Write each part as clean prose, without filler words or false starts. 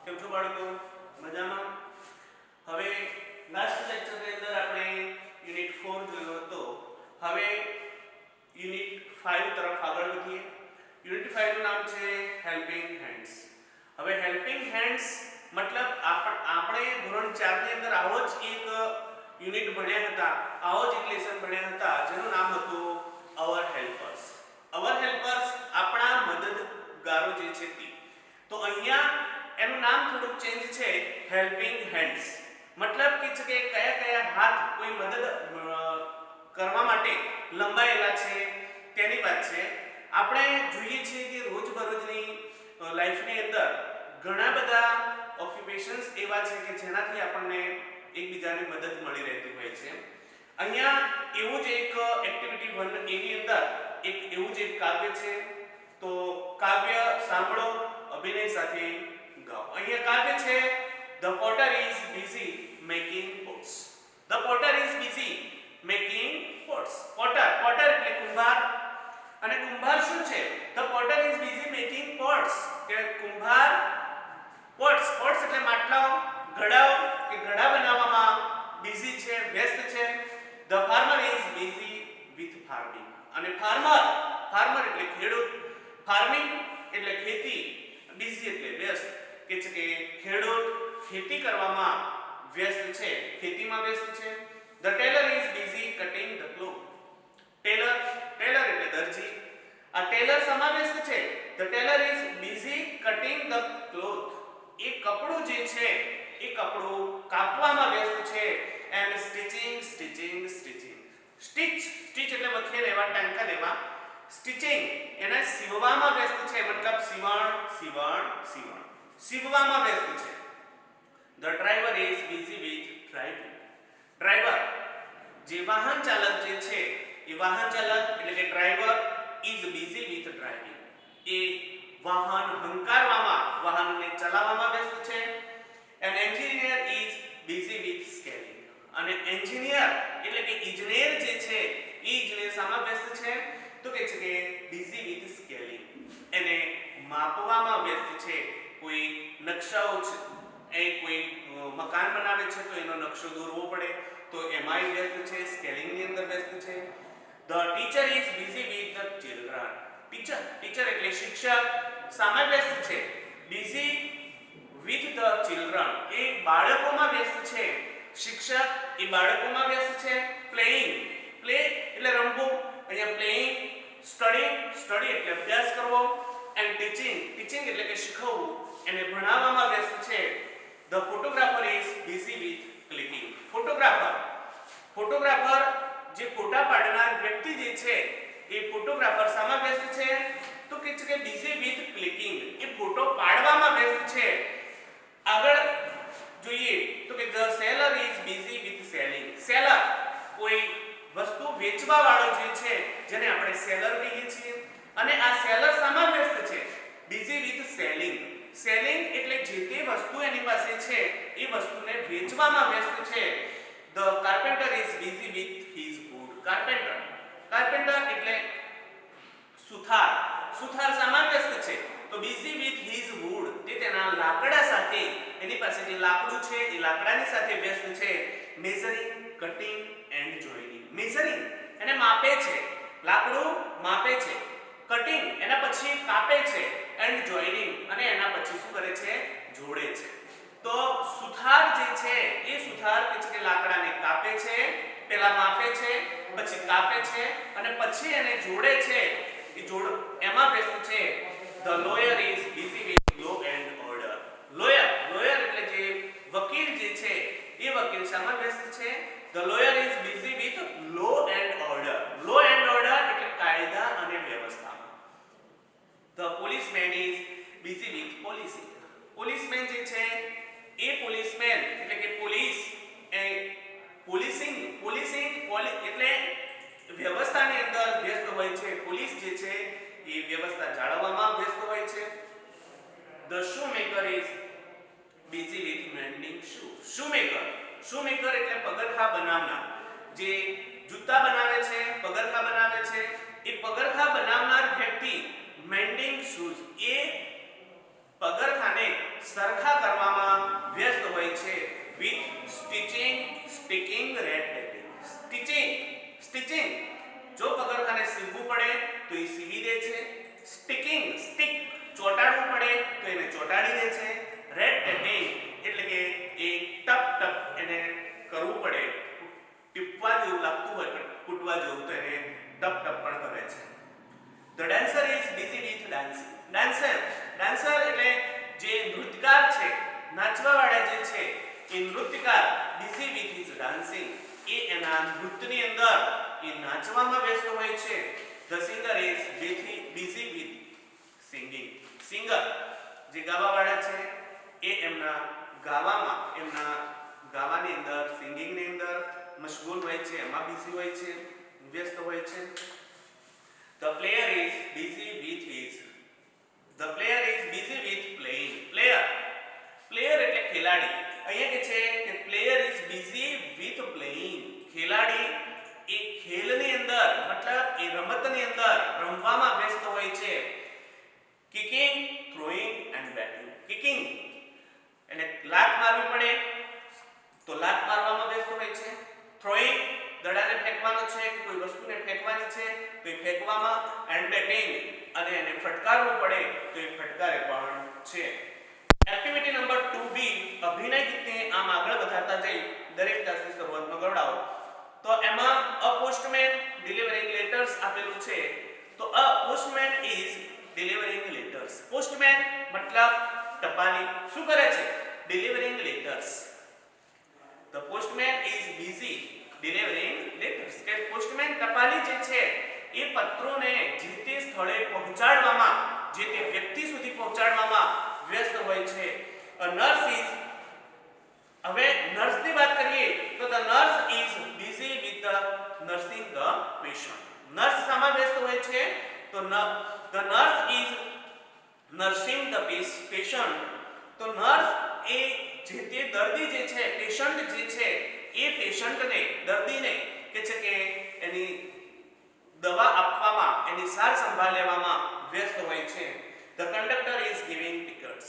કેમ છો બાળકો? મજામાં? હવે લાસ્ટ લેક્ચરની અંદર આપણે યુનિટ 4 જોયો હતો. હવે યુનિટ 5 તરફ આગળ વધીએ. યુનિટ 5 નું નામ છે હેલ્પિંગ હેન્ડ્સ. હવે હેલ્પિંગ હેન્ડ્સ મતલબ આપણે ધોરણ 4 ની અંદર આવો જ એક યુનિટ ભણ્યા હતા, આવો જ એક લેસન ભણ્યા હતા જેનું નામ હતું અવર હેલ્પર્સ. અવર હેલ્પર્સ આપણા મદદગારો જે છે તે. તો અહીંયા એનું નામ થોડુંક ચેન્જ છે, હેલ્પિંગ હેન્ડ્સ. મતલબ કે છે કે કયા કયા હાથ કોઈ મદદ કરવા માટે લંબાયેલા છે તેની વાત છે. આપણે જોઈએ છીએ કે રોજબરોજની લાઈફની અંદર ઘણા બધા ઓક્યુપેશન્સ એવા છે કે જેનાથી આપણને એકબીજાને મદદ મળી રહેતી હોય છે. અહીંયા એવું જ એક એક્ટિવિટી 1 એની અંદર એવું જ એક કાવ્ય છે. તો કાવ્ય સાંભળો, અભિનય સાથે ગાઓ. અહીંયા કાવ્ય છે, The potter is busy making pots. The potter is busy making pots. Potter એટલે કુંભાર, અને કુંભાર શું છે? The potter is busy making pots. કે કુંભાર પોટ્સ એટલે માટલાઓ, ઘડાઓ કે ઘડા બનાવવામાં બિઝી છે, વ્યસ્ત છે. The farmer is busy with farming. અને ફાર્મર એટલે ખેડૂત, ફાર્મિંગ એટલે ખેતી, બિઝી એટલે વ્યસ્ત. કે છે કે ખેડૂત ખેતી કરવામાં વ્યસ્ત છે, ખેતીમાં વ્યસ્ત છે. The tailor is busy cutting the cloth. Tailor એટલે દરજી. આ ટેલર શેમાં વ્યસ્ત છે? The tailor is busy cutting the cloth. એ કપડું જે છે એ કપડું કાપવામાં વ્યસ્ત છે. And stitching. સ્ટીચ એટલે વખે લેવા, ટાંકા લેવા. સ્ટિચિંગ એને સીવવામાં વ્યસ્ત છે, મતલબ સીવવામાં વ્યસ્ત છે. The driver is busy with driving. Driver જે વાહન ચાલક જે છે એ વાહન ચાલક એટલે કે driver is busy with driving. એ વાહન હંકારવામાં, વાહનને ચલાવવામાં વ્યસ્ત છે. An engineer is busy with scaling. અને એન્જિનિયર એટલે કે ઇજનેર જે છે એ ઇજનેર શામાં વ્યસ્ત છે? તો કે છે કે busy with scaling. એને માપવામાં વ્યસ્ત છે. કોઈ નકશાઓ છે, એ કોઈ મકાન બનાવે છે તો એનો નકશો દોરવો પડે તો એમાં વ્યસ્ત છે, સ્કેલિંગ ની અંદર વ્યસ્ત છે. The teacher is busy with the children. Teacher એટલે શિક્ષક શામાં વ્યસ્ત છે? busy with the children. એ બાળકોમાં વ્યસ્ત છે. શિક્ષક એ બાળકોમાં વ્યસ્ત છે. પ્લે એટલે રમવું, અહીંયા પ્લેઇંગ. સ્ટડી એટલે અભ્યાસ કરવો. એન્ડ ટીચિંગ એટલે કે શીખવવું, એને ભણાવવામાં વ્યસ્ત છે. The photographer is busy with clicking. Photographer જે ફોટા પાડનાર વ્યક્તિ જે છે એ ફોટોગ્રાફર શામાં વ્યસ્ત છે? તો કે છે કે busy with clicking. A photo પાડવામાં વ્યસ્ત છે. આગળ જોઈએ તો કે the seller is busy with selling. Seller કોઈ વસ્તુ વેચવા વાળો જે છે જેને આપણે સેલર કહીએ છીએ, અને આ સેલર શામાં વ્યસ્ત છે? busy with selling. સેલિંગ એટલે જે તે વસ્તુ એની પાસે છે એ વસ્તુને વેચવામાં વ્યસ્ત છે. The carpenter is busy with his wood. Carpenter એટલે સુથાર શામાં વ્યસ્ત છે? તો busy with his wood. તે તેના લાકડા સાથે, એની પાસે જે લાકડું છે એ લાકડાની સાથે વ્યસ્ત છે. measuring, cutting and joining. measuring એને માપે છે, લાકડું માપે છે. કટિંગ એના પછી કાપે છે. એન્ડ જોઈનિંગ અને એના પછી શું કરે છે? જોડે છે. તો સુથાર જે છે એ સુથાર કે લાકડાને કાપે છે, પહેલા માપે છે, પછી કાપે છે અને પછી એને જોડે છે. એમાં વ્યસ્ત છે. The lawyer is busy with law and order. lawyer એટલે જે વકીલ જે છે એ વકીલ શામાં વ્યસ્ત છે? The lawyer is busy with law and order. law and order એટલે કાયદા અને વ્યવસ્થા. The policeman is busy with policing. Policeman જે છે એ પોલીસમેન એટલે કે પોલીસિંગ એટલે વ્યવસ્થાની અંદર વ્યસ્ત હોય છે. પોલીસ જે છે એ વ્યવસ્થા જાળવવામાં વ્યસ્ત હોય છે. The shoemaker is busy with mending shoes. shoemaker એટલે પગરખા બનાવનાર. જે જૂતા બનાવે છે, પગરખા બનાવે છે, એ પગરખા બનાવનાર વ્યક્તિ mending shoes એ પગરખાને સરખા કરવા સ્ટિચિંગ, જો પગરખાને સીવવું પડે તો એ સીવી દે છે. સ્ટિકિંગ, સ્ટિક ચોટાડવું પડે તો એને ચોટાડી દે છે. રેટ-ટેટિંગ એટલે કે એ ટપ ટપ એને કરવું પડે, ટીપવા જેવું લાગતું હોય પણ કૂટવા જેવું તો એને ટપ ટપ પણ કરે છે. The dancer is busy with dancing. Dancer એટલે જે નૃત્યકાર છે, નાચવાવાળા જે છે એ નૃત્યકાર busy with his dancing, એ એના નૃત્યની અંદર એ નાચવામાં વ્યસ્ત હોય છે. The singer is busy with singing. Singer જે ગાવાવાળા છે એ એમના ગાવાની અંદર, સિંગિંગની અંદર મશગુલ હોય છે, એમાં બિઝી હોય છે, વ્યસ્ત હોય છે. The player is busy with playing. Player એટલે ખેલાડી. અહીંયા કે છે કે player is busy with playing. ખેલાડી એ ખેલની અંદર મતલબ એ રમતની અંદર રમવામાં વ્યસ્ત હોય છે. Kicking, throwing and batting. Kicking એને લાત મારવી પડે તો લાત મારવામાં વ્યસ્ત હોય છે. Throwing દડાને ફેંકવાનો છે કે કોઈ વસ્તુને ફેંકવાની છે તો એ ફેંકવામાં. and batting અને એને ફટકારવું પડે તો એ ફટકારે પણ છે. એક્ટિવિટી નંબર 2B અભિનય ગીતને આમ આગળ વધારતા જઈ દરેક તાસની શરૂઆતમાં ગવડાવો. તો એમાં અ પોસ્ટમેન ડિલિવરિંગ લેટર્સ આપેલું છે. તો a postman is delivering letters. Postman મતલબ ટપાલી શું કરે છે? Delivering letters. The postman is busy delivering letters. કે પોસ્ટમેન ટપાલી જે છે એ પત્રોને જે તે સ્થળે પહોંચાડવામાં, જે તે વ્યક્તિ સુધી પહોંચાડવામાં વ્યસ્ત હોય છે. નર્સ ઇઝ, હવે નર્સની વાત કરીએ તો the nurse is busy with the nursing the patient. Nurse શામાં વ્યસ્ત હોય છે? તો the nurse is nursing the patient. તો નર્સ એ જે તે દર્દી જે છે, પેશન્ટ જે છે એ પેશન્ટને, દર્દીને કે છે કે એની દવા આપવામાં, એની સાર સંભાળ લેવામાં વ્યસ્ત હોય છે. The conductor is giving tickets.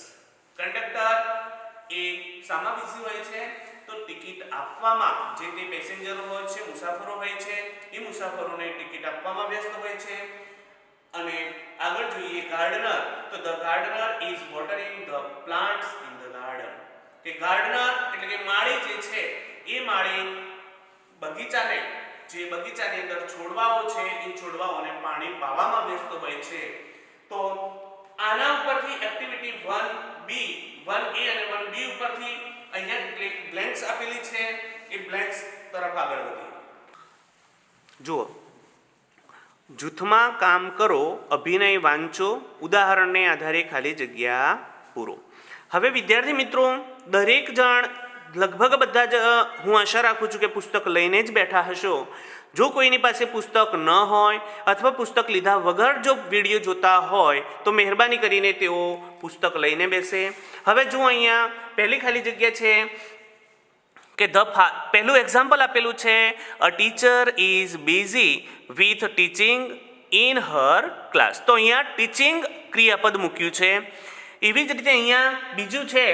Conductor એ શામાં બિઝી હોય છે? તો ટિકિટ આપવામાં, જે તે પેસેન્જરો હોય છે, મુસાફરો હોય છે, એ મુસાફરોને ટિકિટ આપવામાં વ્યસ્ત હોય છે. અને આગળ જોઈએ ગાર્ડનર. તો the gardener is watering the plants in the garden. કે ગાર્ડનર એટલે કે માળી જે છે એ માળી બગીચાને, જે બગીચાની અંદર છોડવાઓ છે એ છોડવાઓને પાણી પાવામાં વ્યસ્ત હોય છે. તો આના ઉપરથી એક્ટિવિટી 1B, 1A અને 1B ઉપરથી અહીંયા કેટલીક બ્લેન્ક્સ આપેલી છે, એ બ્લેન્ક્સ તરફ આગળ વધીએ. જુઓ, જૂથમાં કામ કરો, અભિનય વાંચો, ઉદાહરણને આધારે ખાલી જગ્યા પૂરો. હવે વિદ્યાર્થી મિત્રો, દરેક જણ લગભગ બધા જ હું આશા રાખું છું કે પુસ્તક લઈને જ બેઠા હશો. જો કોઈની પાસે પુસ્તક ન હોય અથવા પુસ્તક લીધા વગર જો વિડીયો જોતા હોય તો મહેરબાની કરીને તેઓ પુસ્તક લઈને બેસે. હવે જો અહીંયા પહેલી ખાલી જગ્યા છે કે પહેલું એક્ઝામ્પલ આપેલું છે, a teacher is busy with teaching in her class. તો અહીંયા ટીચિંગ ક્રિયાપદ મૂક્યું છે. એવી જ રીતે અહીંયા બીજું છે,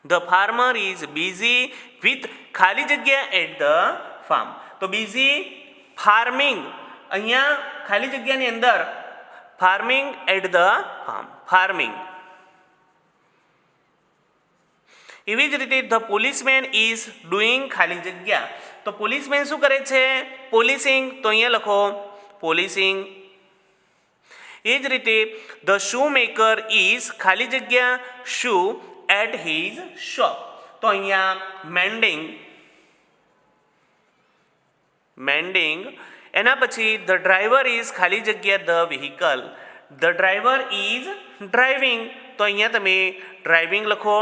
the farmer is busy with ખાલી જગ્યા એટ ધ ફાર્મ. તો બિઝી ફાર્મિંગ, અહીંયા ખાલી જગ્યાની અંદર farming at the farm, farming. એવી જ રીતે ધ પોલીસમેન ઇઝ ડુઈંગ ખાલી જગ્યા. તો પોલીસમેન શું કરે છે? પોલીસિંગ. તો અહીંયા લખો પોલીસિંગ. એ જ રીતે ધ શૂ મેકર ઇઝ ખાલી જગ્યા શૂ એટ હિઝ શોપ. તો અહીંયા મેન્ડિંગ, મેન્ડિંગ. એના પછી ધ ડ્રાઈવર ઇઝ ખાલી જગ્યા the vehicle. The driver is driving. તો અહીંયા તમે ડ્રાઇવિંગ લખો,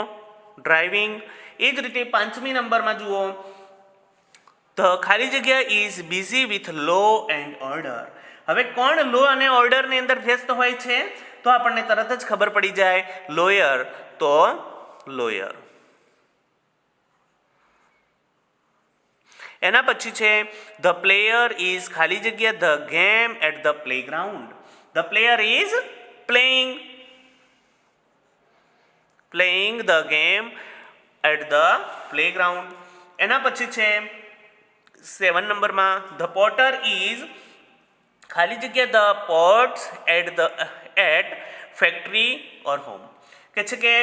ડ્રાઇવિંગ. એ જ રીતે 5મી નંબરમાં જુઓ, ધ ખાલી જગ્યા is busy with law and order. હવે કોણ લો અને ઓર્ડરની અંદર વ્યસ્ત હોય છે? તો આપણને તરત જ ખબર પડી જાય, લોયર. તો લોયર. એના પછી છે ધ પ્લેયર ઇઝ ખાલી જગ્યા the game at the playground. The player is playing, playing the game at the playground. એના પછી છે 7 નંબરમાં ધ પોટર ઇઝ ખાલી જગ્યા the pots at factory or home. કે છે કે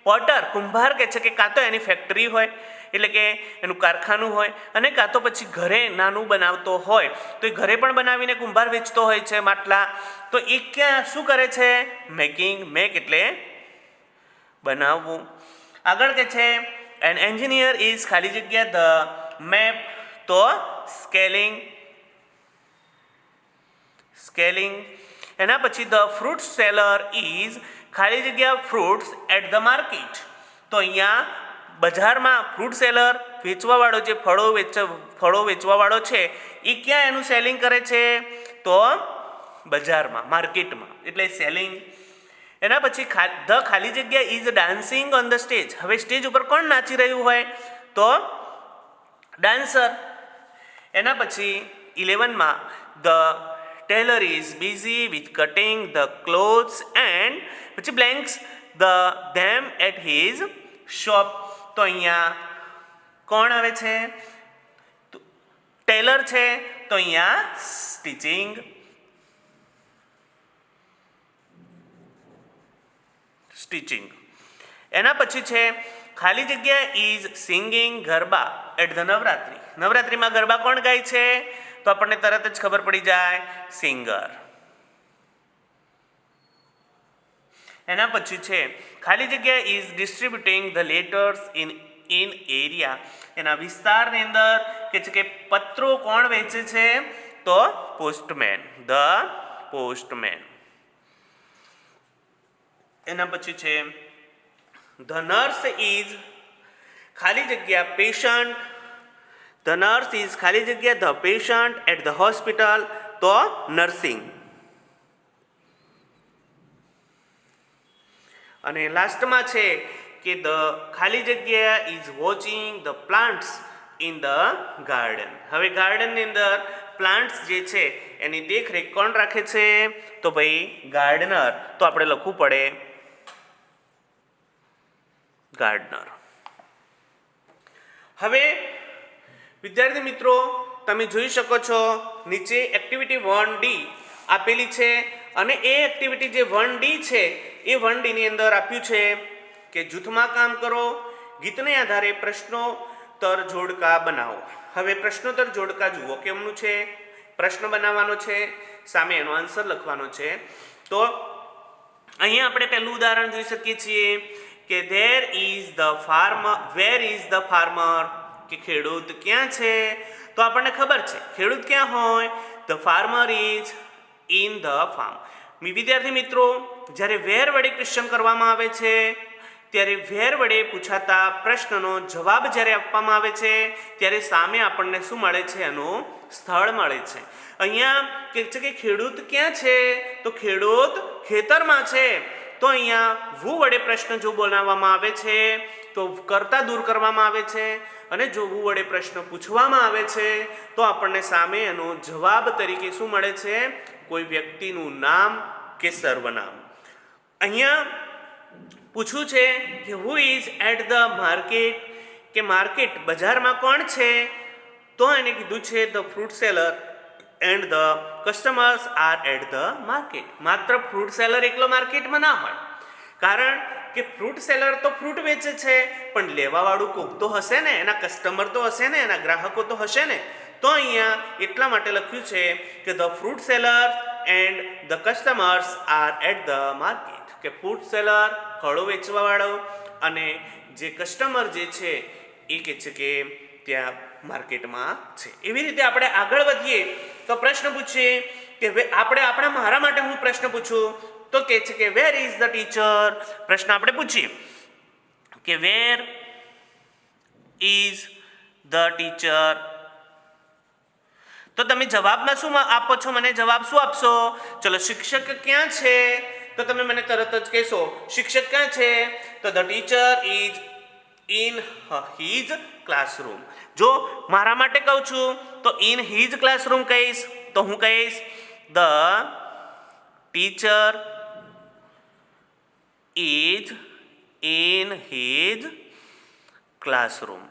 પોટર કુંભાર કે છે કે કાં તો એની ફેક્ટરી હોય એટલે કે એનું કારખાનું હોય અને કાં તો પછી ઘરે નાનું બનાવતો હોય તો એ ઘરે પણ બનાવીને કુંભાર વેચતો હોય છે માટલા. તો એ ક્યાં શું કરે છે? મેક એટલે બનાવવું. આગળ કે છે એન એન્જિનિયર ઇઝ ખાલી જગ્યા ધ મેપ તો સ્કેલિંગ. એના પછી ધ ફ્રૂટ સેલર ઇઝ ખાલી જગ્યા ફ્રૂટ્સ એટ ધ માર્કેટ. તો અહીંયા બજારમાં ફ્રૂટ સેલર વેચવાવાળો જે ફળો વેચવાવાળો છે એ ક્યાં એનું સેલિંગ કરે છે? તો બજારમાં માર્કેટમાં એટલે સેલિંગ. એના પછી ધ ખાલી જગ્યા is dancing on the stage. હવે સ્ટેજ ઉપર કોણ નાચી રહ્યું હોય? તો ડાન્સર. એના પછી 11માં the tailor is busy with cutting the clothes and પછી blanks them at his shop. તો અહીંયા કોણ આવે છે? ટેલર છે. તો અહીંયા સ્ટિચિંગ. એના પછી છે ખાલી જગ્યા is singing garba at the Navratri. નવરાત્રિમાં ગરબા કોણ ગાય છે? તો આપણને તરત જ ખબર પડી જાય, સિંગર. એના પછી છે ખાલી જગ્યા is ડિસ્ટ્રીબ્યુટિંગ the letters in area. એના વિસ્તારની અંદર કે છે કે પત્રો કોણ વેચે છે? તો પોસ્ટમેન, ધ પોસ્ટમેન. એના પછી છે ધ નર્સ ઇઝ ખાલી જગ્યા પેશન્ટ. ધ નર્સ ઇઝ ખાલી જગ્યા the patient at the hospital. તો નર્સિંગ. અને લાસ્ટમાં છે કે ધ ખાલી જગ્યા is watching the plants in the garden. હવે ગાર્ડનની અંદર પ્લાન્ટ્સ જે છે એની દેખરેખ કોણ રાખે છે? તો ભાઈ ગાર્ડનર. તો આપણે લખવું પડે ગાર્ડનર. હવે વિદ્યાર્થી મિત્રો તમે જોઈ શકો છો નીચે એક્ટિવિટી 1D આપેલી છે અને એ એક્ટિવિટી જે 1D છે એ 1D ની અંદર આપ્યું છે કે જૂથમાં કામ કરો, ગીતને આધારે પ્રશ્નોત્તર જોડકા બનાવો. હવે પ્રશ્નોત્તર જોડકા જુઓ કેમનું છે. પ્રશ્ન બનાવવાનો છે, સામે એનો આન્સર લખવાનો છે. તો અહીંયા આપણે પહેલું ઉદાહરણ જોઈ શકીએ છીએ કે વેર ઇઝ ધ ફાર્મર. કે ખેડૂત ક્યાં છે? તો આપણને ખબર છે ખેડૂત ક્યાં હોય? The farmer is in the farm. વિદ્યાર્થી મિત્રો જ્યારે વેર વડે ક્વેશ્ચન કરવામાં આવે છે ત્યારે વેર વડે પૂછાતા પ્રશ્નનો જવાબ જ્યારે આપવામાં આવે છે ત્યારે સામે આપણને શું મળે છે? એનું સ્થળ મળે છે. અહીંયા કે છે કે ખેડૂત ક્યાં છે? તો ખેડૂત ખેતરમાં છે. તો અહીંયા વુ વડે પ્રશ્ન જો બોલાવવામાં આવે છે તો કરતા દૂર કરવામાં આવે છે અને જો વુ વડે પ્રશ્ન પૂછવામાં આવે છે તો આપણને સામે એનો જવાબ તરીકે શું મળે છે? કોઈ વ્યક્તિનું નામ કે સર્વનામ. અહીંયા પૂછ્યું છે કે who is at the market. કે માર્કેટ બજારમાં કોણ છે? તો એને કીધું છે the fruit seller and the customers are at the market. માત્ર ફ્રૂટ સેલર એકલો માર્કેટમાં ના હોય, કારણ કે ફ્રૂટ સેલર તો ફ્રૂટ વેચે છે પણ લેવાવાળું કોક તો હશે ને, એના કસ્ટમર તો હશે ને, એના ગ્રાહકો તો હશે ને. તો અહીંયા એટલા માટે લખ્યું છે કે the fruit seller and the customers are at the market. કે ફ્રૂટ સેલર ફળો વેચવાવાળો અને જે કસ્ટમર જે છે એ કે છે કે ત્યાં માર્કેટમાં છે. એવી રીતે આપણે આગળ વધીએ તો પ્રશ્ન પૂછીએ કે મારા માટે હું પ્રશ્ન પૂછું તો કે છે કે વેર ઇઝ ધ ટીચર. પ્રશ્ન આપણે પૂછીએ કે વેર ઇઝ ધ ટીચર. તો તમે જવાબમાં શું આપો છો? મને જવાબ શું આપશો? ચલો, શિક્ષક ક્યાં છે? તો તમે મને તરત જ કહેશો શિક્ષક ક્યાં છે? તો the teacher is in his classroom. જો મારા માટે કહું છું તો ઇન હિઝ ક્લાસરૂમ કહીશ. તો હું કહીશ the teacher is in his classroom.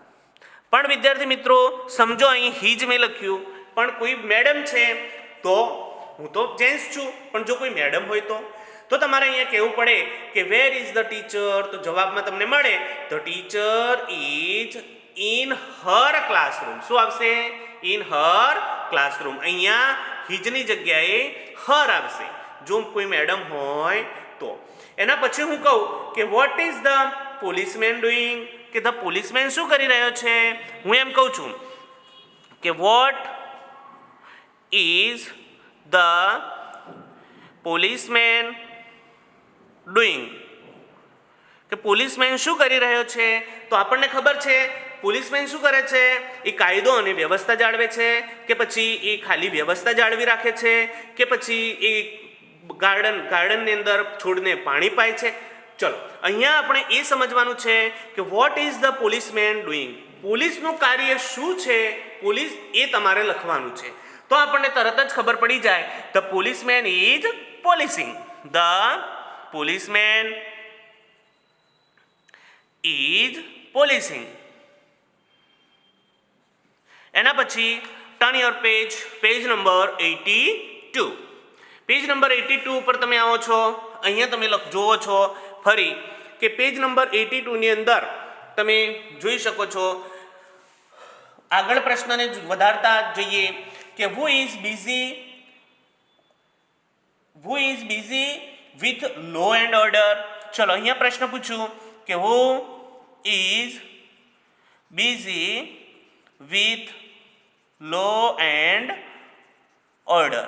પણ વિદ્યાર્થી મિત્રો સમજો અહીં હી જ મેં લખ્યું, પણ કોઈ મેડમ છે તો હું તો જેન્ટ્સ છું, પણ જો કોઈ મેડમ હોય તો તમારે અહીંયા કહેવું પડે કે વેર ઇઝ ધ ટીચર. તો જવાબમાં તમને મળે the teacher is in her classroom. શું આવશે? In her classroom. અહીંયા હિજની જગ્યાએ હર આવશે જો કોઈ મેડમ હોય તો. એના પછી હું કહું કે what is the policeman doing, કે ધ પોલીસમેન શું કરી રહ્યો છે. હું એમ કહું છું કે what is the policeman doing, કે પોલીસમેન શું કરી રહ્યો છે. તો આપણને ખબર છે પોલીસમેન શું કરે છે, એ કાયદો અને વ્યવસ્થા જાળવે છે, કે પછી એ ખાલી વ્યવસ્થા જાળવી રાખે છે, કે પછી એ ગાર્ડનની અંદર છોડને પાણી પાય છે. ચલો અહીંયા આપણે એ સમજવાનું છે કે what is the policeman doing, પોલીસનું કાર્ય શું છે, પોલીસ એ તમારે લખવાનું છે. તો આપણને તરત જ ખબર પડી જાય the policeman is policing. The policeman is policing. એના પછી turn your page number 82. Page number 82 ઉપર તમે આવો છો. અહીંયા તમે જોવો છો ફરી કે પેજ નંબર 82 ની અંદર તમે જોઈ શકો છો. આગળ પ્રશ્નને વધારતા જઈએ કે who is busy with law and order. ચલો અહીંયા પ્રશ્ન પૂછું કે who is busy with law and order.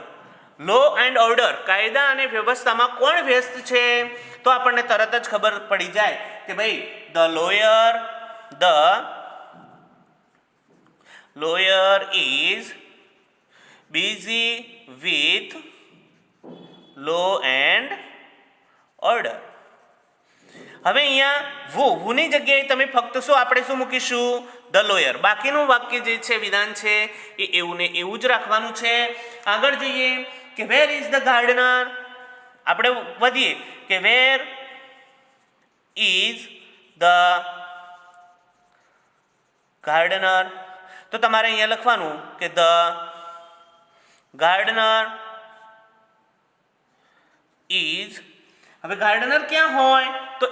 Law and order, કાયદા અને વ્યવસ્થામાં કોણ વ્યસ્ત છે. તો આપણને તરત જ ખબર પડી જાય કે ભાઈ the lawyer is busy with law and order. હવે અહીંયા વુની જગ્યાએ તમે ફક્ત આપણે શું મૂકીશું? The lawyer. બાકીનું વાક્ય જે છે, વિધાન છે, એ એવું ને એવું જ રાખવાનું છે. આગળ જઈએ કે વેર ઇઝ ધ ગાર્ડનર. આપણે વધીએ કે વેર ઇઝ ધ ગાર્ડનર. તો તમારે અહીંયા લખવાનું કે ધ ગાર્ડનર ઇઝ. હવે ગાર્ડનર ક્યાં હોય? તો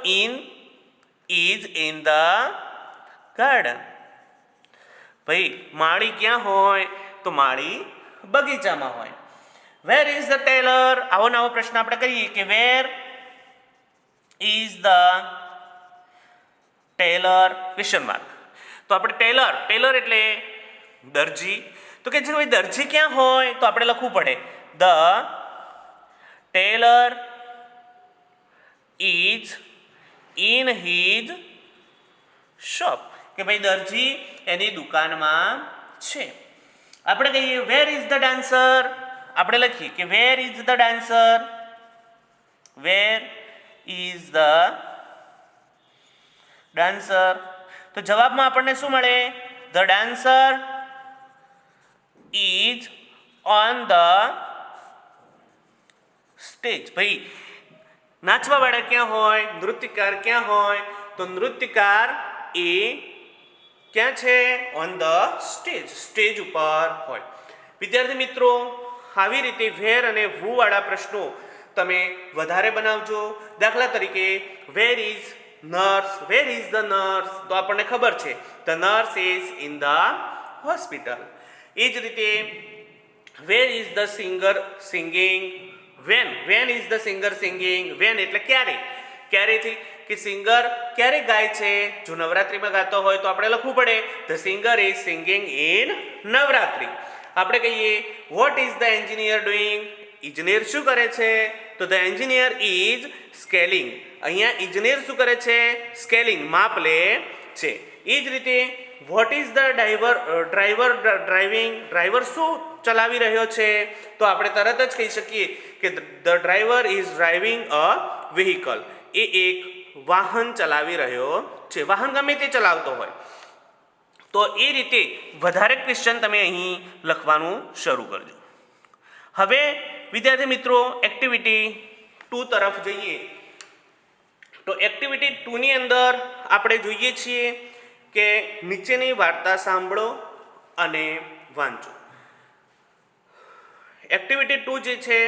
ઇઝ ઇન ધ ગાર્ડન. ભાઈ માળી ક્યાં હોય? તો માળી બગીચામાં હોય. વેર ઇઝ ધ ટેલર. આવો નવો પ્રશ્ન આપણે કરીએ કે વેર is the Taylor question mark. તો આપણે ટેલર એટલે દરજી. તો કે જે ભાઈ દરજી ક્યાં હોય? તો આપણે લખવું પડે the tailor is in his shop. કે ભાઈ દરજી એની દુકાનમાં છે. આપણે કહીએ વેર ઇઝ ધ ડાન્સર. આપણે લખીએ કે વેર is the dancer. Wear is the dancer. તો જવાબમાં આપણને શું મળે? The dancer is on the stage. ભાઈ નાચવા વાળા ક્યાં હોય? નૃત્યકાર ક્યાં હોય? તો નૃત્યકાર એ ક્યાં છે? ઓન ધ સ્ટેજ ઉપર હોય. વિદ્યાર્થી મિત્રો, આવી રીતે વેર અને વુ વાળા પ્રશ્નો તમે વધારે બનાવજો. દાખલા તરીકે where is nurse. Where is the nurse. તો આપણને ખબર છે the nurse is in the hospital. એ જ રીતે where is the singer singing. When is the singer singing. When એટલે ક્યારેથી કે સિંગર ક્યારે ગાય છે? જો નવરાત્રિમાં ગાતો હોય તો આપણે લખવું પડે the singer is singing in Navratri. આપણે કહીએ vote is the engineer doing. ઇજનેર શું કરે છે? તો ધ એન્જિનિયર ઇઝ સ્કેલિંગ. અહીંયા ઇજનેર શું કરે છે? સ્કેલિંગ, માપ લે છે. એ જ રીતે vote is the driver driving. Driver શું ચલાવી રહ્યો છે? તો આપણે તરત જ કહી શકીએ કે the driver is driving a vehicle. એ એક વાહન ચલાવી રહ્યો છે. વાહન ગમે તે ચલાવતો હોય. તો એ રીતે વધારે ક્વેશ્ચન તમે અહીં લખવાનું શરૂ કરજો. હવે વિદ્યાર્થી મિત્રો એક્ટિવિટી 2 તરફ જઈએ. તો એક્ટિવિટી 2 ની અંદર આપણે જોઈએ છીએ કે નીચેની વાર્તા સાંભળો અને વાંચો. એક્ટિવિટી 2 જે છે,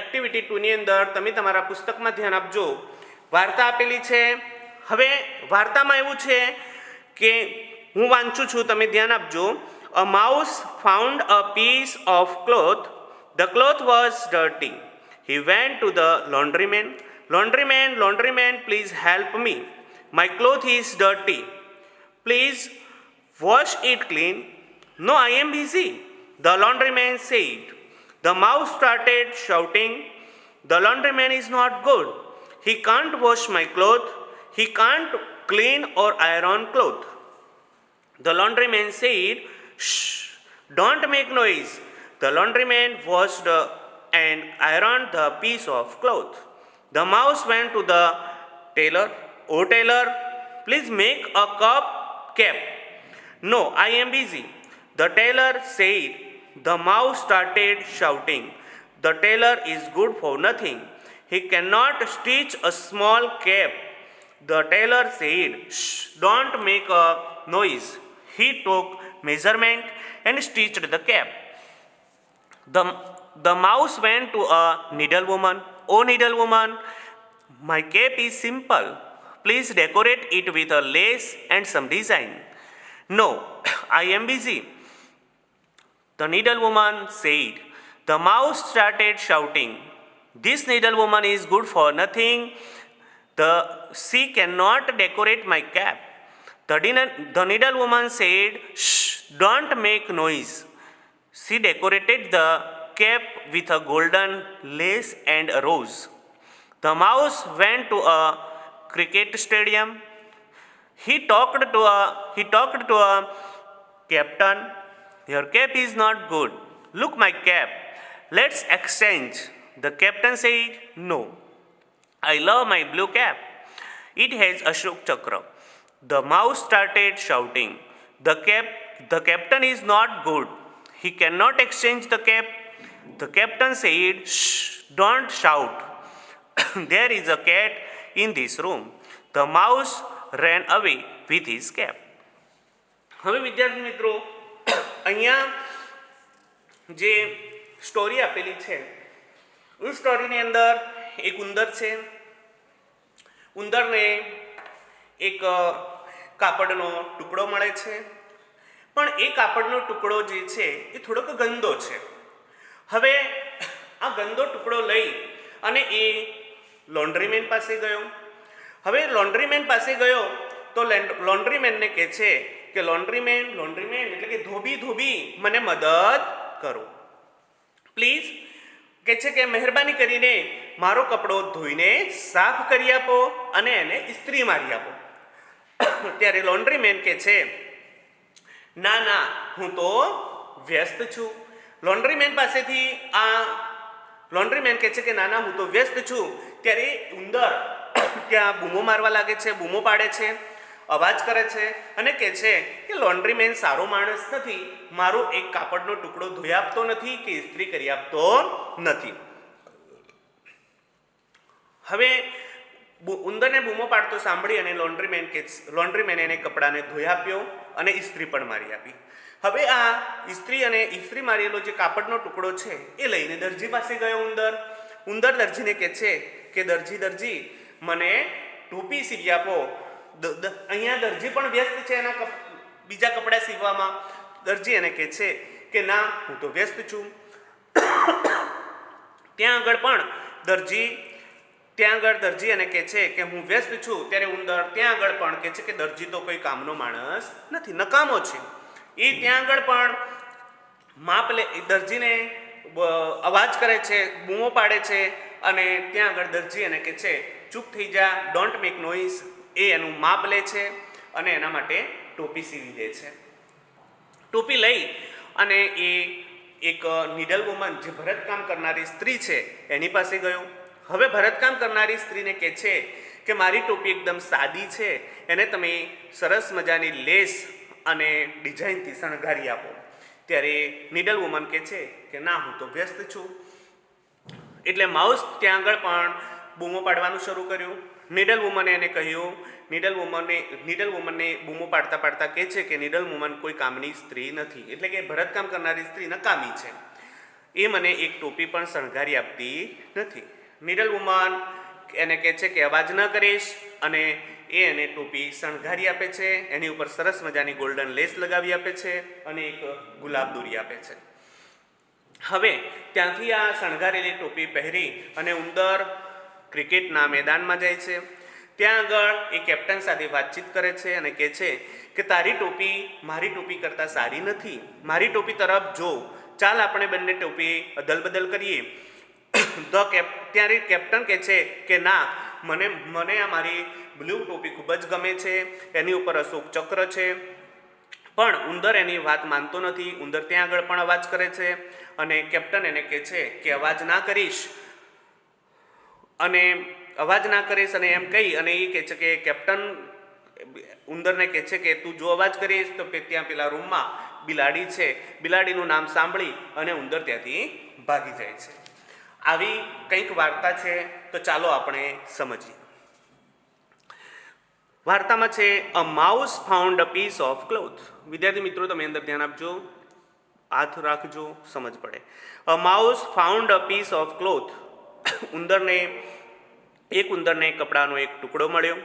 એક્ટિવિટી 2 ની અંદર તમે તમારા પુસ્તકમાં ધ્યાન આપજો. વાર્તા આપેલી છે. હવે વાર્તામાં એવું છે કે હું વાંચું છું, તમે ધ્યાન આપજો. A mouse found a piece of cloth. The cloth was dirty. He went to the laundryman. Laundryman, please help me. My cloth is dirty. Please wash it clean. No, I am busy, the laundryman said. The mouse started shouting. The laundryman is not good. He can't wash my cloth. He can't clean or iron cloth. The laundryman said, shh, don't make noise. The laundryman washed and ironed the piece of cloth. The mouse went to the tailor. Oh, tailor, please make a cap. No, I am busy, the tailor said. The mouse started shouting. The tailor is good for nothing. He cannot stitch a small cap. The tailor said, shh, don't make a noise. He took measurement and stitched the cap. The mouse went to a needlewoman. Oh, needlewoman, my cap is simple. Please decorate it with a lace and some design. No, I am busy, the needlewoman said. The mouse started shouting. This needlewoman is good for nothing. She cannot decorate my cap. The needlewoman said, shh, don't make noise. She decorated the cap with a golden lace and a rose. The mouse went to a cricket stadium. He talked to a captain. Your cap is not good. Look my cap. Let's exchange. The captain said, no. I love my blue cap. It has Ashok Chakra. The mouse started shouting. The captain is not good. He cannot exchange the cap. The captain said, shh, don't shout. There is a cat in this room. The mouse ran away with his cap. હવે વિદ્યાર્થી મિત્રો, અહીંયા જે story આપેલી છે, એ સ્ટોરીની અંદર એક ઉંદર છે. ઉંદરને એક કાપડનો ટુકડો મળે છે, પણ એ કાપડનો ટુકડો જે છે એ થોડોક ગંદો છે. હવે આ ગંદો ટુકડો લઈ અને એ લોન્ડ્રીમેન પાસે ગયો. હવે લોન્ડ્રીમેન પાસે ગયો તો લોન્ડ્રીમેનને કહે છે કે લોન્ડ્રીમેન એટલે કે ધોબી મને મદદ કરો. પ્લીઝ કહે છે કે મહેરબાની કરીને મારો કપડો ધોઈને સાફ કરી આપો અને એને ઇસ્ત્રી મારી આપો. ત્યારે લોન્ડ્રીમેન કહે છે, ના, હું તો વ્યસ્ત છું. લોન્ડ્રીમેન પાસેથી લોન્ડ્રીમેન કહે છે કે ના, હું તો વ્યસ્ત છું. ત્યારે ઉંદર ત્યાં બૂમો મારવા લાગે છે, બૂમો પાડે છે, અવાજ કરે છે અને કહે છે કે લોન્ડ્રીમેન સારો માણસ નથી, મારો એક કાપડનો ટુકડો ધોઈ આપતો નથી કે ઇસ્ત્રી કરી આપતો નથી. હવે ઉંદરને બૂમો પાડતો સાંભળી અને લોન્ડ્રીમેન એને કપડાને ધોઈ આપ્યો અને ઇસ્ત્રી પણ મારી આપી. હવે આ ઇસ્ત્રી મારેલો જે કાપડનો ટુકડો છે એ લઈને દરજી પાસે ગયો ઉંદર દરજીને કહે છે કે દરજી મને ટોપી સીવી આપો. અહીંયા દરજી પણ વ્યસ્ત છે એના બીજા કપડાં સીવવામાં. દરજી એને કહે છે કે ના, હું તો વ્યસ્ત છું. ત્યાં આગળ દરજી એને કહે છે કે હું વ્યસ્ત છું. ત્યારે ઉંદર ત્યાં આગળ પણ કહે છે કે દરજી તો કોઈ કામનો માણસ નથી, નકામો છે. એ ત્યાં આગળ પણ દરજીને અવાજ કરે છે, બૂમો પાડે છે અને ત્યાં આગળ દરજી એને કહે છે ચૂપ થઈ જા, ડોન્ટ મેક નોઇઝ. એ એનું માપ લે છે અને એના માટે ટોપી સીવી દે છે. ટોપી લઈ અને એ એક નીડલ વુમન જે ભરતકામ કરનારી સ્ત્રી છે એની પાસે ગયો. હવે ભરતકામ કરનારી સ્ત્રીને કહે છે કે મારી ટોપી એકદમ સાદી છે, એને તમે સરસ મજાની લેસ અને ડિઝાઇનથી શણગારી આપો. ત્યારે નીડલ વુમન કહે છે કે ના, હું તો વ્યસ્ત છું. એટલે માઉસ ત્યાં આગળ પણ બૂમો પાડવાનું શરૂ કર્યું. નીડલ વુમને એને કહ્યું, નીડલ વુમનને બૂમો પાડતા પાડતા કહે છે કે નીડલ વુમન કોઈ કામની સ્ત્રી નથી, એટલે કે ભરતકામ કરનારી સ્ત્રી નકામી છે, એ મને એક ટોપી પણ શણગારી આપતી નથી. નીડલ વુમન એને કહે છે કે અવાજ ન કરીશ, અને એ એને ટોપી શણગારી આપે છે, એની ઉપર સરસ મજાની ગોલ્ડન લેસ લગાવી આપે છે અને એક ગુલાબ દોરી આપે છે. હવે ત્યાંથી આ શણગારેલી ટોપી પહેરી અને ઉંદર ક્રિકેટના મેદાનમાં જાય છે. ત્યાં આગળ એ કેપ્ટન સાથે વાતચીત કરે છે અને કહે છે કે તારી ટોપી મારી ટોપી કરતાં સારી નથી, મારી ટોપી તરફ જો, ચાલ આપણે બંને ટોપી અદલ બદલ કરીએ. ત્યારે કેપ્ટન કહે છે કે ના, મને આ મારી બ્લુ ટોપી ખૂબ જ ગમે છે, એની ઉપર અશોક ચક્ર છે. પણ ઉંદર એની વાત માનતો નથી. ઉંદર ત્યાં આગળ પણ અવાજ કરે છે અને કેપ્ટન એને કહે છે કે અવાજ ના કરીશ, અને અવાજ ના કરીશ અને એમ કહી અને એ કહે છે કે કેપ્ટન ઉંદરને કહે છે કે તું જો અવાજ કરીશ તો ત્યાં પેલા રૂમમાં બિલાડી છે, બિલાડીનું નામ સાંભળી અને ઉંદર ત્યાંથી ભાગી જાય છે. આવી કંઈક વાર્તા છે, તો ચાલો આપણે સમજીએ. વાર્તામાં છે a mouse found a piece of cloth. વિદ્યાર્થી મિત્રો તમે અંદર ધ્યાન આપજો, હાથ રાખજો, સમજ પડે. A mouse found a piece of cloth. ઉંદરને કપડાનો એક ટુકડો મળ્યો.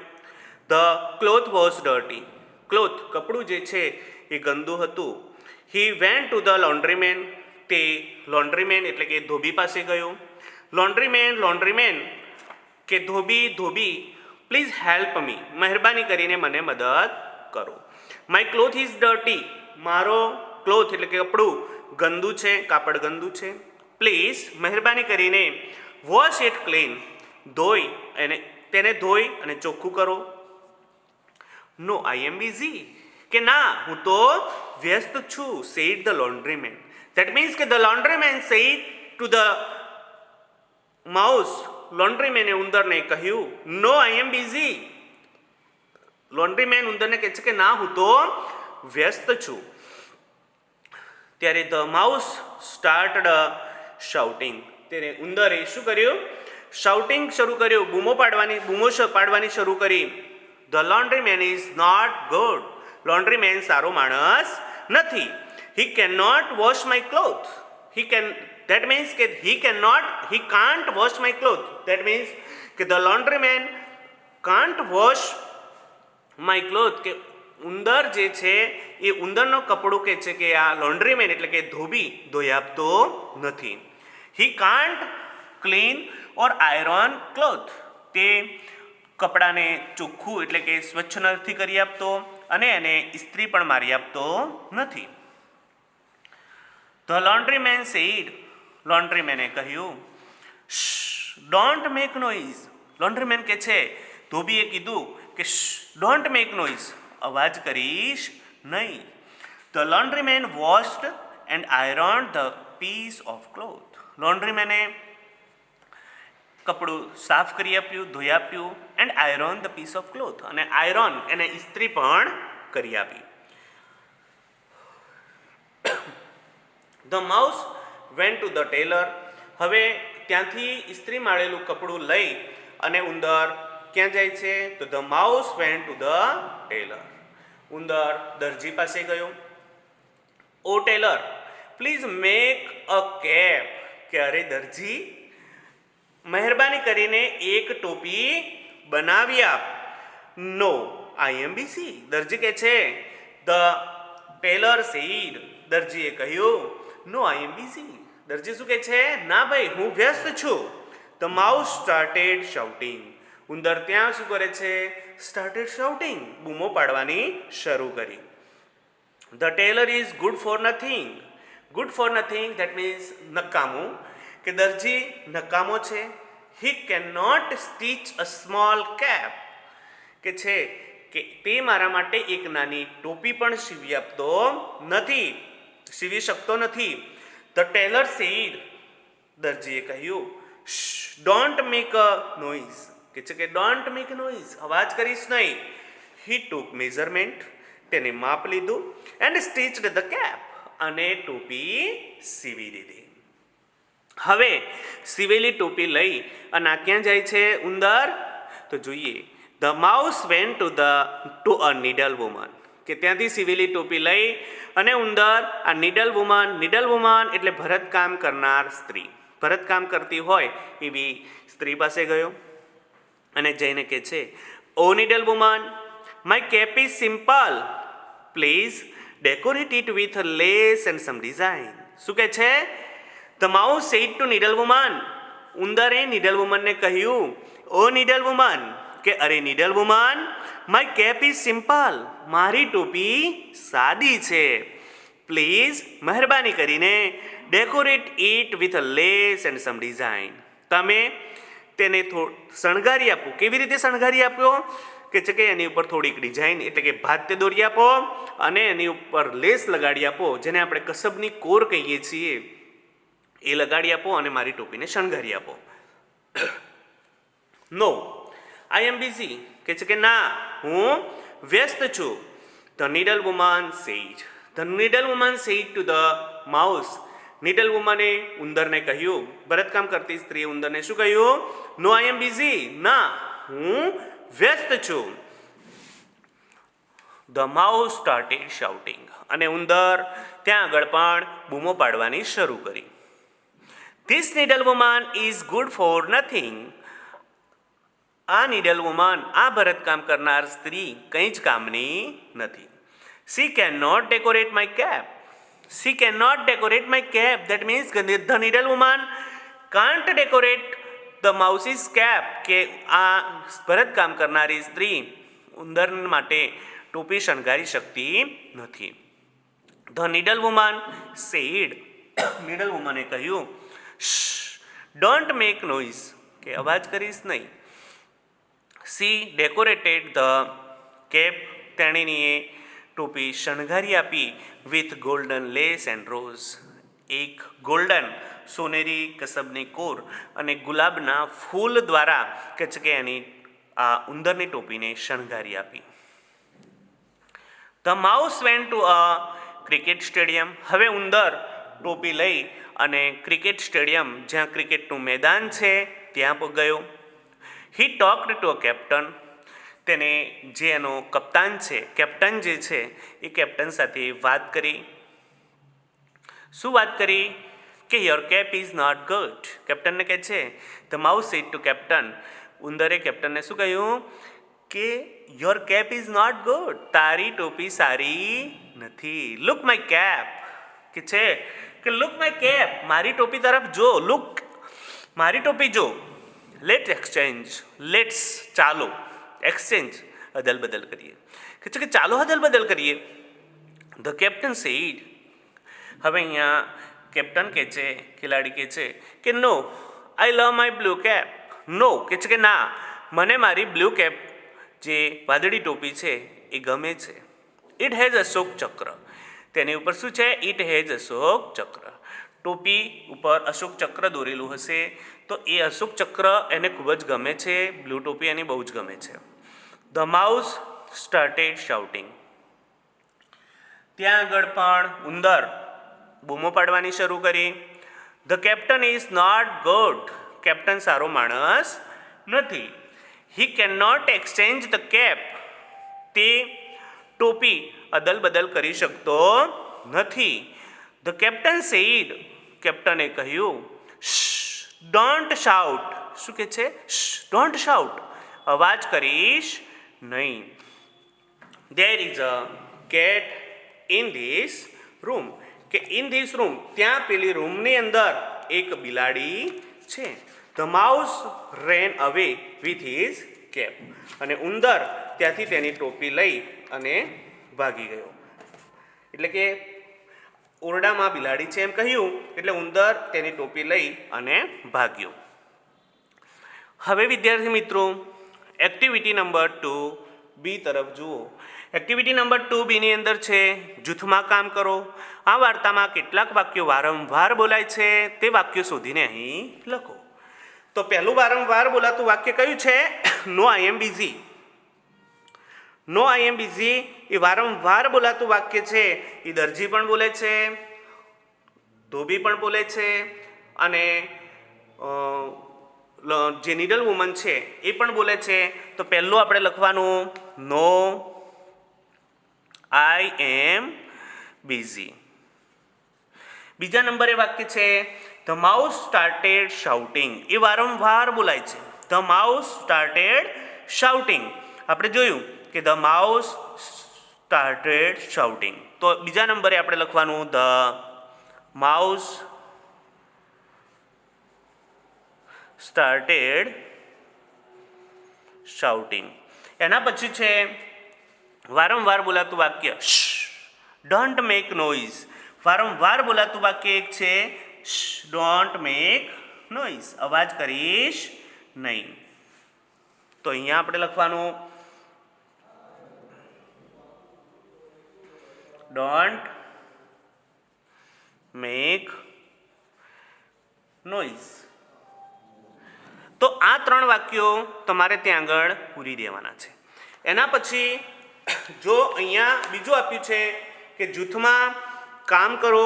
The cloth was dirty. Cloth કપડું જે છે એ ગંદુ હતું. He went to the laundryman. તે લોન્ડ્રીમેન એટલે કે ધોબી પાસે ગયો. લોન્ડ્રીમેન કે ધોબી પ્લીઝ હેલ્પ મી. મહેરબાની કરીને મને મદદ કરો. My cloth is dirty. મારો ક્લોથ એટલે કે કપડું ગંદુ છે, કાપડ ગંદુ છે. પ્લીઝ મહેરબાની કરીને વોશ ઇટ ક્લીન. તેને ધોઈ અને ચોખ્ખું કરો. No I am busy. કે ના, હું તો વ્યસ્ત છું. Said the laundryman. That means કે the laundryman said to the mouse. લોન્ડ્રીમેને ઉંદરને કહ્યું નો આઈ એમ બિઝી. લોન્ડ્રીમેન ઉંદરને કહે છે કે ના, હું તો વ્યસ્ત છું. ત્યારે ધ માઉસ સ્ટાર્ટેડ શાઉટિંગ. ત્યારે ઉંદરે શું કર્યું? શાઉટિંગ શરૂ કર્યું, બૂમો પાડવાની શરૂ કરી. The laundryman is not good. Laundryman સારો માણસ નથી. He can not wash my cloth. That means કે he can't wash my clothes. That means કે the laundryman can't wash my clothes. કે ઉંદર જે છે એ ઉંદરનો કપડું કે છે કે આ લોન્ડ્રીમેન એટલે કે ધોબી ધોઈ આપતો નથી. He can't clean or iron cloth. તે કપડાને ચોખ્ખું એટલે કે સ્વચ્છ નથી કરી આપતો અને એને ઇસ્ત્રી પણ મારી આપતો નથી. The laundryman said. લોન્ડ્રીમેને કહ્યું ડોન્ટ મેક નોઇઝ. લોન્ડ્રીમેન કે છે, ધોબીએ કીધું કે ડોન્ટ મેક નોઇઝ, અવાજ કરીશ નહીં. The laundryman washed and ironed the piece of cloth. લોન્ડ્રીમેને કપડું સાફ કરી આપ્યું, ધોઈ આપ્યું, and iron the piece of cloth, અને આયરન એને ઇસ્ત્રી પણ કરી આપી. The mouse went to the tailor. હવે ત્યાંથી ઇસ્ત્રી માળેલું કપડું લઈ અને ઉંદર ક્યાં જાય છે? તો the mouse went to the tailor. ઉંદર દરજી પાસે ગયો. Oh tailor please make a cap. કે અરે દરજી, મહેરબાની કરીને એક ટોપી બનાવી આપ. નો આઈ એમ બિઝી. દરજી કહે છે. The Taylor sad. દરજીએ કહ્યું નો આઈ એમ બિઝી. દરજી શું કહે છે? ના ભાઈ, હું વ્યસ્ત છું. The mouse started shouting. ઉંદર ત્યાં શું કરે છે? સ્ટાર્ટેડ શાઉટિંગ, બૂમો પાડવાની શરૂ કરી. The tailor is good for nothing. Good for nothing that means નકામું. કે દરજી નકામો છે. He can not stitch a small cap. કે છે કે તે મારા માટે એક નાની ટોપી પણ સીવી શકતો નથી. The Taylor sad. દરજીએ કહ્યું ડોન્ટ મેક અ નોઇઝ. કે છે કે ડોન્ટ મેક નોઇઝ, અવાજ કરીશ નહીં. He took measurement. તેને માપ લીધું. And stitched the cap. અને ટોપી સીવી દીધી. હવે સીવેલી ટોપી લઈ અને ક્યાં જાય છે ઉંદર? તો જોઈએ the mouse went to a needle woman, કે ત્યાંથી સીવેલી ટોપી લઈ અને ઉંદર આ નીડલ વુમન એટલે ભરતકામ કરનાર સ્ત્રી, ભરતકામ કરતી હોય એવી સ્ત્રી પાસે ગયો અને જઈને કહે છે, oh needle woman, my cap is simple, please decorate it with lace and some design. શું કહે છે? The mouse said to needle woman, ઉંદરે નીડલ વુમનને કહ્યું, ઓ નીડલ વુમન, કે અરે needle woman, my cap is simple, મારી ટોપી સાદી છે, પ્લીઝ મહેરબાની કરીને decorate it with a lace and some design, તમે તેને શણગારી આપો. કેવી રીતે શણગારી આપ્યો? કે છે કે એની ઉપર થોડીક ડિઝાઇન એટલે કે ભાત્ય દોરી આપો અને એની ઉપર લેસ લગાડી આપો, જેને આપણે કસબની કોર કહીએ છીએ, એ લગાડી આપો અને મારી ટોપીને શણગારી આપો. નો, આઈ એમ બિઝી, કે છે કે ના, હું વ્યસ્ત છું. The needle woman said, the needle woman said to the mouse, needle વુમને ઉંદરને કહ્યું, ભરતકામ કરતી સ્ત્રીએ ઉંદરને શું કહ્યું? નો, આઈ એમ બિઝી, ના, હું વ્યસ્ત છું. ધ માઉસ સ્ટાર્ટેડ શાઉટિંગ, અને ઉંદર ત્યાં આગળ પણ બૂમો પાડવાની શરૂ કરી. This needle woman is good for nothing, આ નીડલ વુમન, આ ભરતકામ કરનાર સ્ત્રી કંઈ જ કામની નથી. She can not decorate my cap, she cannot decorate my cap, that means the needle woman can't decorate the mouse's cap, કે આ ભરતકામ કરનારી સ્ત્રી ઉંદર માટે ટોપી શણગારી શકતી નથી. The needle woman said, needle વુમને કહ્યું, ડોન્ટ મેક નોઇઝ, કે અવાજ કરીશ નહીં. સી ડેકોરેટેડ ધ કેપ, તેણીએ ટોપી શણગારી આપી with golden lace and rose, એક ગોલ્ડન સોનેરી કસબની કોર અને ગુલાબના ફૂલ દ્વારા કે છે કે એની આ ઉંદરની ટોપીને શણગારી આપી. The mouse went to a cricket stadium, હવે ઉંદર ટોપી લઈ અને ક્રિકેટ સ્ટેડિયમ, જ્યાં ક્રિકેટનું મેદાન છે, ત્યાં ગયો. હી ટોક્ડ ટુ અ કેપ્ટન, તેને જે એનો કપ્તાન છે, કેપ્ટન જે છે એ કેપ્ટન સાથે વાત કરી. શું વાત કરી? કે your cap is not good, કેપ્ટનને કહે છે. The mouse said to captain, ઉંદરે કેપ્ટનને શું કહ્યું? કે your cap is not good, તારી ટોપી સારી નથી. લુક માય કેપ, કે છે કે લુક માય કેપ, મારી ટોપી તરફ જો, લુક, મારી ટોપી જો. લેટ એક્સચેન્જ, લેટ્સ, ચાલો, એક્સચેન્જ, અદલ બદલ કરીએ, કે છે કે ચાલો અદલ બદલ કરીએ. ધ કેપ્ટન સેડ, હવે અહીંયા કેપ્ટન કહે છે, ખેલાડી કહે છે કે નો, આઈ લવ માય બ્લુ કેપ, નો, કે છે કે ના, મને મારી બ્લુ કેપ, જે વાદળી ટોપી છે, એ ગમે છે. ઇટ હેઝ અશોક ચક્ર, તેની ઉપર શું છે? ઇટ હેઝ અશોક ચક્ર, ટોપી ઉપર અશોક ચક્ર દોરેલું હશે તો એ અશોક ચક્ર એને ખૂબ જ ગમે છે, બ્લુ ટોપી એની બહુ જ ગમે છે. ધ માઉસ સ્ટાર્ટેડ શાઉટિંગ, ત્યાં આગળ પણ ઉંદર બૂમો પાડવાની શરૂ કરી. The captain is not good, captain સારો માણસ નથી. He can not exchange the cap, તે ટોપી અદલ બદલ કરી શકતો નથી. ધ કેપ્ટન સેડ, કેપ્ટને કહ્યું, ડોન્ટ શાઉટ, શું કે છે? ડોન્ટ શાઉટ, અવાજ કરીશ નહીં. There is a cat in this room, કે ઇન ધીસ રૂમ, ત્યાં પેલી રૂમની અંદર એક બિલાડી છે. ધ માઉસ રેન અવે વિથ હિઝ કેપ, અને ઉંદર ત્યાંથી તેની ટોપી લઈ અને ભાગી ગયો. એટલે કે ઓરડામાં બિલાડી છે એમ કહ્યું, એટલે ઉંદર તેની ટોપી લઈ અને ભાગ્યો. હવે વિદ્યાર્થી મિત્રો, એક્ટિવિટી નંબર 2B તરફ જુઓ. એક્ટિવિટી નંબર 2B ની અંદર છે જૂથમાં કામ કરો. આ વાર્તામાં કેટલાક વાક્યો વારંવાર બોલાય છે તે વાક્યો શોધીને અહીં લખો. તો પહેલું વારંવાર બોલાતું વાક્ય કયું છે? નો I am busy. No I am busy એ વારંવાર બોલાતું વાક્ય છે. એ દરજી પણ બોલે છે, ધોબી પણ બોલે છે, અને જે નીડલ વુમન છે એ પણ બોલે છે. તો પહેલું આપણે લખવાનું નો આઈ એમ બિઝી. બીજા નંબરે વાક્ય છે ધ માઉસ સ્ટાર્ટેડ શાઉટિંગ. એ વારંવાર બોલાય છે. The mouse started shouting. આપણે જોયું કે ધ માઉસ સ્ટાર્ટેડ શાઉટિંગ. તો બીજા નંબરે આપણે લખવાનું ધ માઉસ સ્ટાર્ટેડ શાઉટિંગ. એના પછી છે વારંવાર બોલાતું વાક્ય ડોન્ટ મેક નોઇઝ. વારંવાર બોલાતું વાક્ય એક છે ડોન્ટ મેક નોઇઝ. અવાજ કરીશ નહીં. તો અહીંયા આપણે લખવાનું ડોન્ટ મેક નોઇઝ. તો આ 3 વાક્યો તમારે ત્યાં આગળ પૂરી દેવાના છે. એના પછી જો અહીંયા બીજું આપ્યું છે કે જૂથમાં કામ કરો.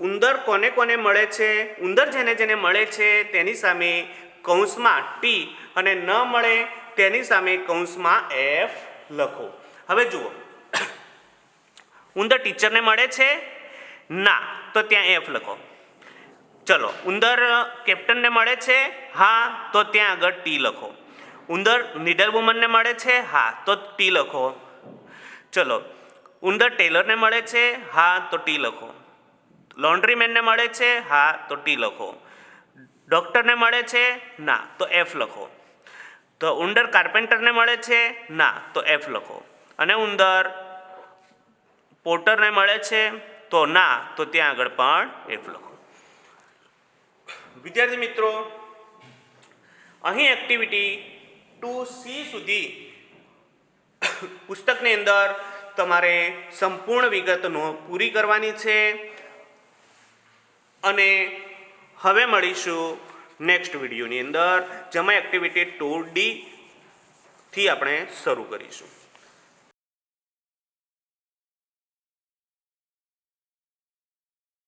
ઉંદર કોને કોને મળે છે, ઉંદર જેને જેને મળે છે તેની સામે કૌંસમાં ટી અને ન મળે તેની સામે કૌંસમાં એફ લખો. હવે જુઓ, ઉંદર ટીચરને મળે છે ના, તો ત્યાં એફ લખો. ચલો, ઉંદર કેપ્ટનને મળે છે હા, તો ત્યાં આગળ ટી લખો. ઉંદર નીડલ વુમનને મળે છે હા, તો ટી લખો. ચલો, ઉંદર ટેલરને મળે છે હા, તો ટી લખો. લોન્ડ્રીમેનને મળે છે હા, તો ટી લખો. ડૉક્ટરને મળે છે ના, તો એફ લખો. તો ઉંદર કાર્પેન્ટરને મળે છે ના, તો એફ લખો. અને ઉંદર પોર્ટરને મળે છે તો ના, તો ત્યાં આગળ પણ એફ લખો. વિદ્યાર્થી મિત્રો, અહીં એક્ટિવિટી 2C સુધી પુસ્તકની અંદર તમારે સંપૂર્ણ વિગતનો પૂરી કરવાની છે. અને હવે મળીશું નેક્સ્ટ વિડીયોની અંદર, જેમાં એક્ટિવિટી 2D થી આપણે શરૂ કરીશું.